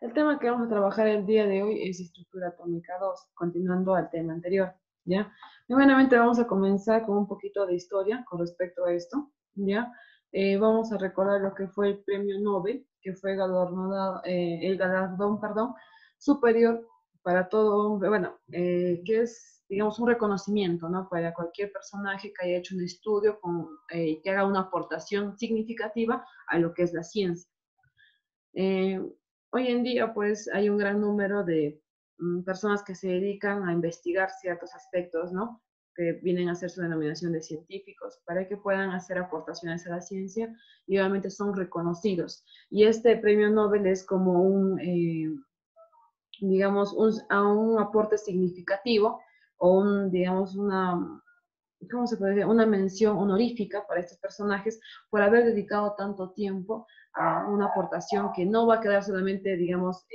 El tema que vamos a trabajar el día de hoy es estructura atómica 2, continuando al tema anterior, ¿ya? Primeramente vamos a comenzar con un poquito de historia con respecto a esto, ¿ya? Vamos a recordar lo que fue el premio Nobel, que fue galardonado, el galardón, perdón, superior para todo, bueno, que es, digamos, un reconocimiento, ¿no? Para cualquier personaje que haya hecho un estudio que haga una aportación significativa a lo que es la ciencia. Eh, Hoy en día, pues, hay un gran número de personas que se dedican a investigar ciertos aspectos, ¿no? Que vienen a ser su denominación de científicos, para que puedan hacer aportaciones a la ciencia y obviamente son reconocidos. Y este premio Nobel es como digamos, un aporte significativo o digamos, ¿cómo se puede decir? Una mención honorífica para estos personajes por haber dedicado tanto tiempo a una aportación que no va a quedar solamente, digamos,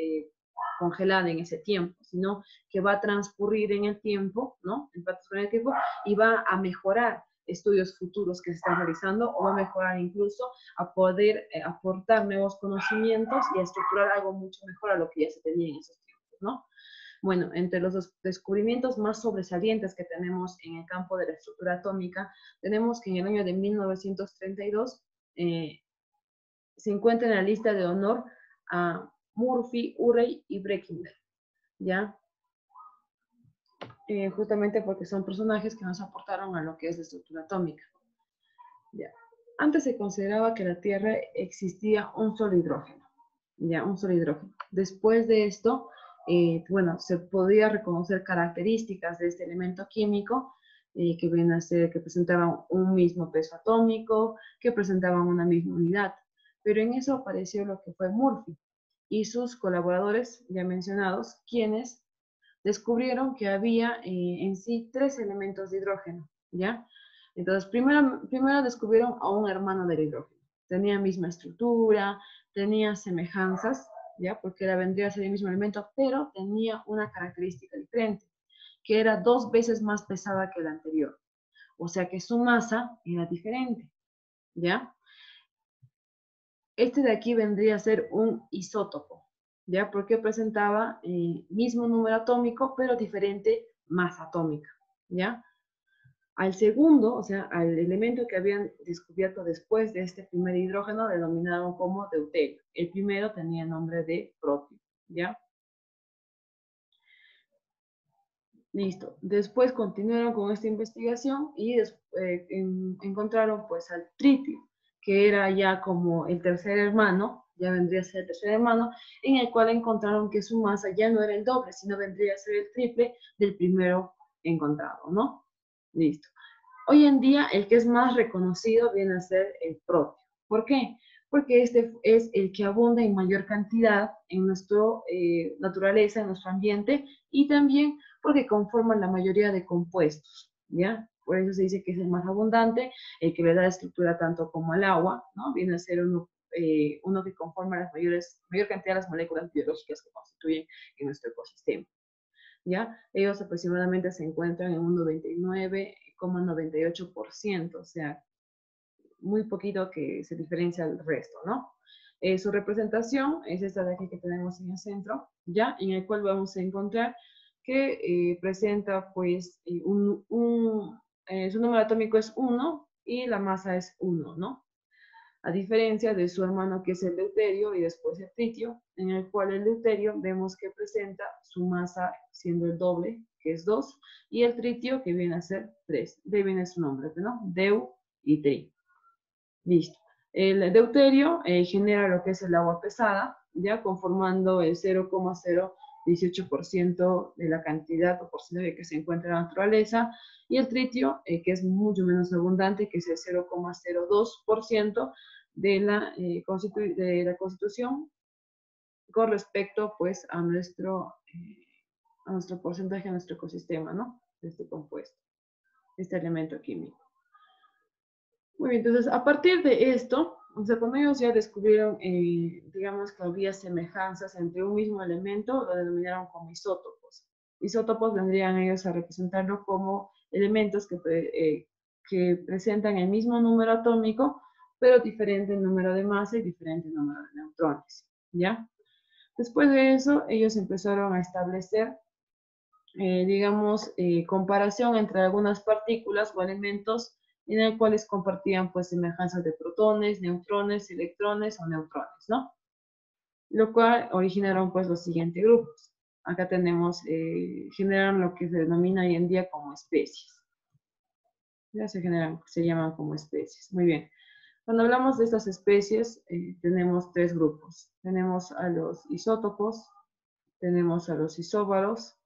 congelada en ese tiempo, sino que va a transcurrir en el tiempo, ¿no? Va a transcurrir en el tiempo y va a mejorar estudios futuros que se están realizando o va a mejorar incluso a poder aportar nuevos conocimientos y a estructurar algo mucho mejor a lo que ya se tenía en esos tiempos, ¿no? Bueno, entre los descubrimientos más sobresalientes que tenemos en el campo de la estructura atómica, tenemos que en el año de 1932 se encuentra en la lista de honor a Murphy, Urey y Breckenridge, ¿ya? Justamente porque son personajes que nos aportaron a lo que es la estructura atómica, ¿ya? Antes se consideraba que en la Tierra existía un solo hidrógeno, ¿ya? Un solo hidrógeno. Después de esto, bueno, se podía reconocer características de este elemento químico que viene a ser que presentaban un mismo peso atómico, que presentaban una misma unidad. Pero en eso apareció lo que fue Murphy y sus colaboradores ya mencionados, quienes descubrieron que había en sí tres elementos de hidrógeno, ¿ya? Entonces, primero descubrieron a un hermano del hidrógeno. Tenía misma estructura, tenía semejanzas, ¿ya? Porque vendría a ser el mismo elemento, pero tenía una característica diferente, que era 2 veces más pesada que la anterior. O sea que su masa era diferente, ¿ya? Este de aquí vendría a ser un isótopo, ¿ya? Porque presentaba mismo número atómico, pero diferente masa atómica, ¿ya? Al segundo, o sea, al elemento que habían descubierto después de este primer hidrógeno, denominaron como deuterio. El primero tenía el nombre de protio, ¿ya? Listo. Después continuaron con esta investigación y encontraron pues al tritio, que era ya como el tercer hermano, ya vendría a ser el tercer hermano, en el cual encontraron que su masa ya no era el doble, sino vendría a ser el triple del primero encontrado, ¿no? Listo. Hoy en día el que es más reconocido viene a ser el protio. ¿Por qué? Porque este es el que abunda en mayor cantidad en nuestra naturaleza, en nuestro ambiente, y también porque conforma la mayoría de compuestos, ¿ya? Por eso se dice que es el más abundante, el que le da estructura tanto como al agua, ¿no? Viene a ser uno que conforma mayor cantidad de las moléculas biológicas que constituyen en nuestro ecosistema. ¿Ya? Ellos aproximadamente se encuentran en un 99,98%, o sea, muy poquito que se diferencia del resto, ¿no? Su representación es esta de aquí que tenemos en el centro, ¿ya? En el cual vamos a encontrar que presenta, pues, su número atómico es 1 y la masa es 1, ¿no? A diferencia de su hermano que es el deuterio y después el tritio, en el cual el deuterio vemos que presenta su masa siendo el doble, que es 2, y el tritio que viene a ser 3. De viene su nombre, ¿no? Deu y tri. Listo. El deuterio genera lo que es el agua pesada, ya conformando el 0,018% de la cantidad o porcentaje que se encuentra en la naturaleza, y el tritio, que es mucho menos abundante, que es el 0,02% de la constitución con respecto pues a nuestro porcentaje, a nuestro ecosistema, ¿no? De este compuesto, este elemento químico. Muy bien, entonces a partir de esto, o sea, cuando ellos ya descubrieron, digamos que había semejanzas entre un mismo elemento, lo denominaron como isótopos. Isótopos vendrían ellos a representarlo como elementos que presentan el mismo número atómico, pero diferente número de masa y diferente número de neutrones, ¿ya? Después de eso, ellos empezaron a establecer, digamos, comparación entre algunas partículas o elementos en el cuales compartían pues semejanzas de protones, neutrones, electrones o neutrones, ¿no? Lo cual originaron pues los siguientes grupos. Acá tenemos, generaron lo que se denomina hoy en día como especies. Ya se generan, se llaman como especies. Muy bien. Cuando hablamos de estas especies, tenemos tres grupos. Tenemos a los isótopos, tenemos a los isóbaros,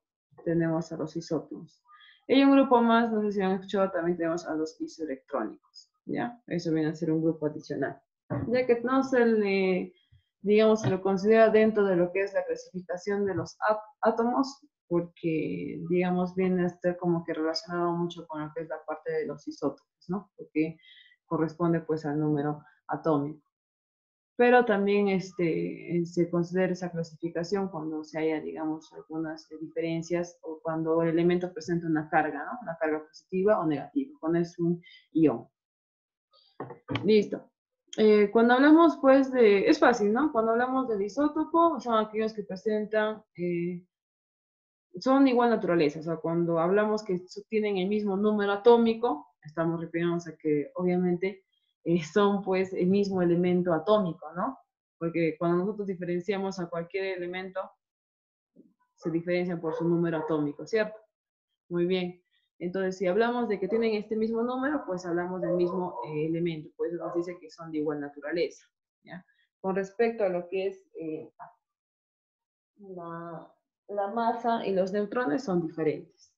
tenemos a los isótonos. Hay un grupo más, no sé si han escuchado, también tenemos a los isoelectrónicos, ¿ya? Eso viene a ser un grupo adicional. Ya que no se le, digamos, se lo considera dentro de lo que es la clasificación de los átomos, porque, digamos, viene a estar como que relacionado mucho con lo que es la parte de los isótopos, ¿no? Porque corresponde pues al número atómico. Pero también se considera esa clasificación cuando se haya, digamos, algunas diferencias o cuando el elemento presenta una carga, ¿no? Una carga positiva o negativa, cuando es un ion. Listo. Cuando hablamos, pues, es fácil, ¿no? Cuando hablamos del isótopo, son aquellos que presentan, son igual naturaleza, o sea, cuando hablamos que tienen el mismo número atómico, estamos refiriéndonos a que, obviamente, son, pues, el mismo elemento atómico, ¿no? Porque cuando nosotros diferenciamos a cualquier elemento, se diferencian por su número atómico, ¿cierto? Muy bien. Entonces, si hablamos de que tienen este mismo número, pues hablamos del mismo elemento. Pues nos dice que son de igual naturaleza, ¿ya? Con respecto a lo que es la masa y los neutrones son diferentes.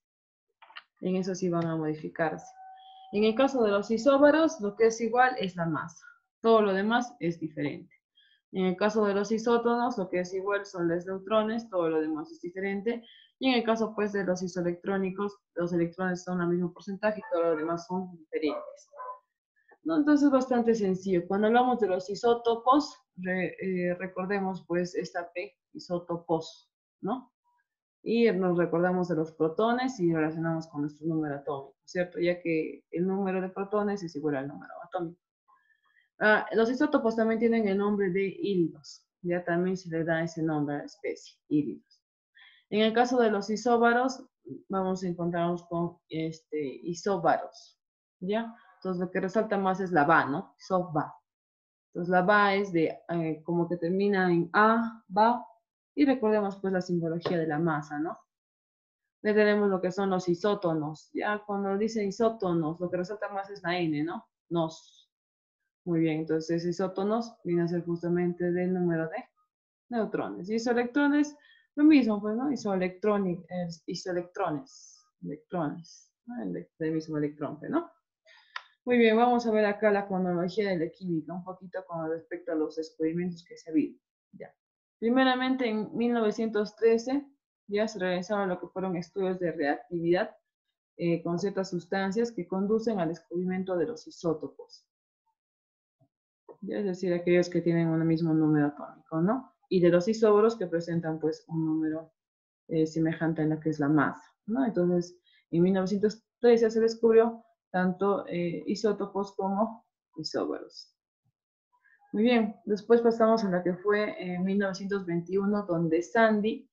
En eso sí van a modificarse. En el caso de los isóbaros, lo que es igual es la masa. Todo lo demás es diferente. En el caso de los isótonos, lo que es igual son los neutrones, todo lo demás es diferente. Y en el caso pues de los isoelectrónicos, los electrones son el mismo porcentaje y todo lo demás son diferentes. ¿No? Entonces es bastante sencillo. Cuando hablamos de los isótopos, recordemos pues esta P, isótopos, ¿no? Y nos recordamos de los protones y relacionamos con nuestro número atómico, ¿cierto? Ya que el número de protones es igual al número atómico. Los isótopos también tienen el nombre de híbridos, ya también se le da ese nombre a la especie, híbridos. En el caso de los isóbaros, vamos a encontrarnos con isóbaros, ¿ya? Entonces lo que resalta más es la va, ¿no? Isóba. Entonces la va es de, como que termina en A, va, y recordemos pues la simbología de la masa, ¿no? Ya tenemos lo que son los isótonos. Ya cuando dice isótonos, lo que resalta más es la N, ¿no? Nos. Muy bien, entonces isótonos viene a ser justamente del número de neutrones. Y isoelectrones, lo mismo, pues, ¿no? Isoelectrones, electrones, ¿no? Del mismo electrón, ¿no? Muy bien, vamos a ver acá la cronología de la química, un poquito con respecto a los descubrimientos que se ha habido. Ya. Primeramente, en 1913, ya se realizaron lo que fueron estudios de reactividad con ciertas sustancias que conducen al descubrimiento de los isótopos. Ya, es decir, aquellos que tienen un mismo número atómico, ¿no? Y de los isóbaros que presentan, pues, un número semejante en lo que es la masa, ¿no? Entonces, en 1913 se descubrió tanto isótopos como isóbaros. Muy bien, después pasamos a la que fue en 1921, donde Sandy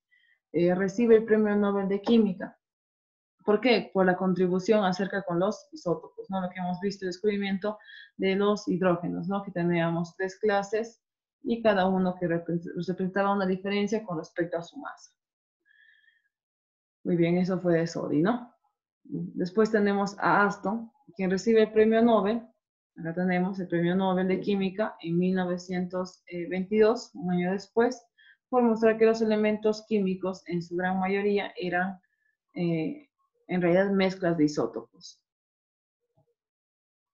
recibe el Premio Nobel de Química. ¿Por qué? Por la contribución acerca con los isótopos, ¿no? Lo que hemos visto, el descubrimiento de los hidrógenos, ¿no? Que teníamos 3 clases y cada uno que representaba una diferencia con respecto a su masa. Muy bien, eso fue de Soddy, ¿no? Después tenemos a Aston, quien recibe el premio Nobel. Acá tenemos el premio Nobel de Química en 1922, un año después, por mostrar que los elementos químicos en su gran mayoría eran en realidad mezclas de isótopos.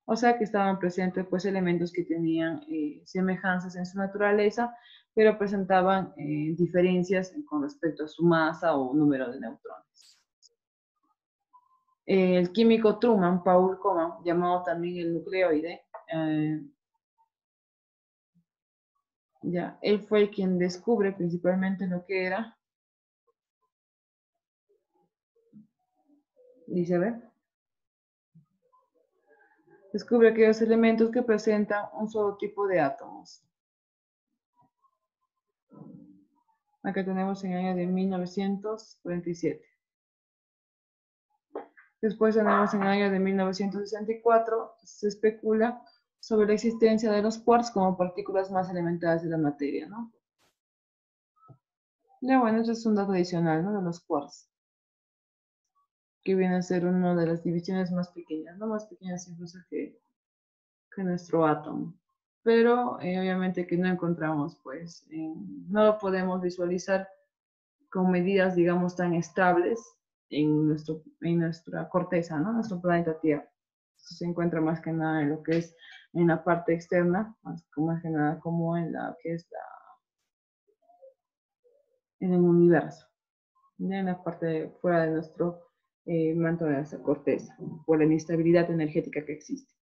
O sea que estaban presentes pues elementos que tenían semejanzas en su naturaleza, pero presentaban diferencias con respecto a su masa o número de neutrones. El químico Truman, Paul Coman, llamado también el nucleoide, ya, él fue el quien descubre principalmente lo que era, dice, a ver, descubre aquellos elementos que presentan un solo tipo de átomos. Acá tenemos en el año de 1947. Después tenemos en el año de 1964, se especula sobre la existencia de los quarks como partículas más elementares de la materia, ¿no? Ya bueno, eso es un dato adicional, ¿no? De los quarks, que viene a ser una de las divisiones más pequeñas, ¿no? Más pequeñas incluso que nuestro átomo. Pero obviamente que no encontramos, pues, no lo podemos visualizar con medidas, digamos, tan estables en nuestra corteza, ¿no? Nuestro planeta Tierra. Esto se encuentra más que nada en lo que es en la parte externa, más que nada como en la que es en el universo, ¿ya? En la parte fuera de nuestro manto de nuestra corteza, por la inestabilidad energética que existe.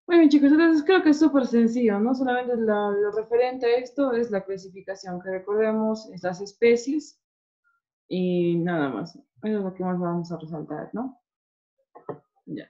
Muy bien, chicos, entonces creo que es súper sencillo, ¿no? Solamente lo referente a esto es la clasificación, que recordemos es las especies y nada más. Eso es lo que más vamos a resaltar, ¿no? Ya.